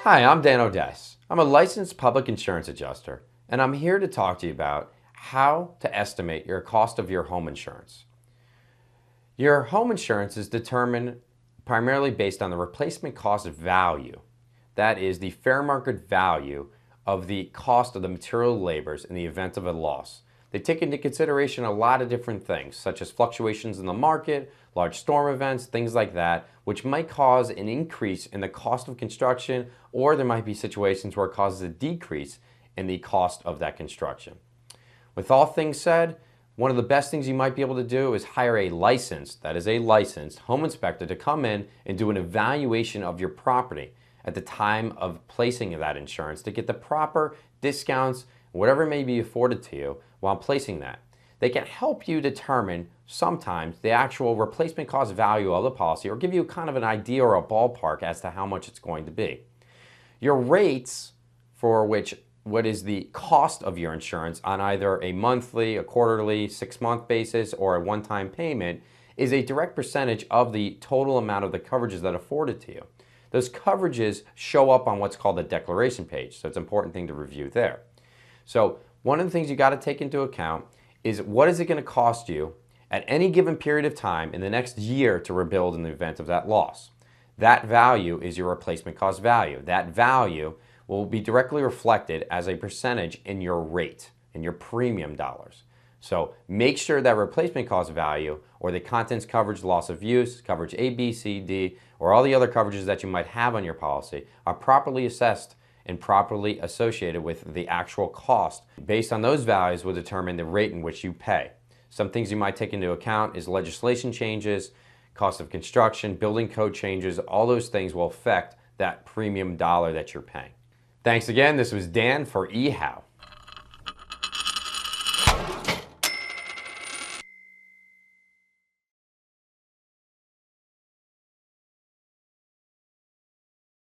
Hi, I'm Dan O'Dess. I'm a licensed public insurance adjuster, and I'm here to talk to you about how to estimate your cost of your home insurance. Your home insurance is determined primarily based on the replacement cost value. That is the fair market value of the cost of the material labors in the event of a loss. They take into consideration a lot of different things, such as fluctuations in the market, large storm events, things like that, which might cause an increase in the cost of construction, or there might be situations where it causes a decrease in the cost of that construction. With all things said, one of the best things you might be able to do is hire a licensed home inspector to come in and do an evaluation of your property at the time of placing that insurance to get the proper discounts, whatever may be afforded to you while placing that. They can help you determine sometimes the actual replacement cost value of the policy or give you kind of an idea or a ballpark as to how much it's going to be. Your rates for what is the cost of your insurance on either a monthly, a quarterly, 6-month basis, or a one-time payment is a direct percentage of the total amount of the coverages that are afforded to you. Those coverages show up on what's called the declaration page, so it's an important thing to review there. So one of the things you got to take into account is what is it going to cost you at any given period of time in the next year to rebuild in the event of that loss. That value is your replacement cost value. That value will be directly reflected as a percentage in your rate, in your premium dollars. So make sure that replacement cost value or the contents coverage, loss of use, coverage A, B, C, D, or all the other coverages that you might have on your policy are properly assessed and properly associated with the actual cost. Based on those values will determine the rate in which you pay. Some things you might take into account is legislation changes, cost of construction, building code changes. All those things will affect that premium dollar that you're paying. Thanks again. This was Dan for eHow.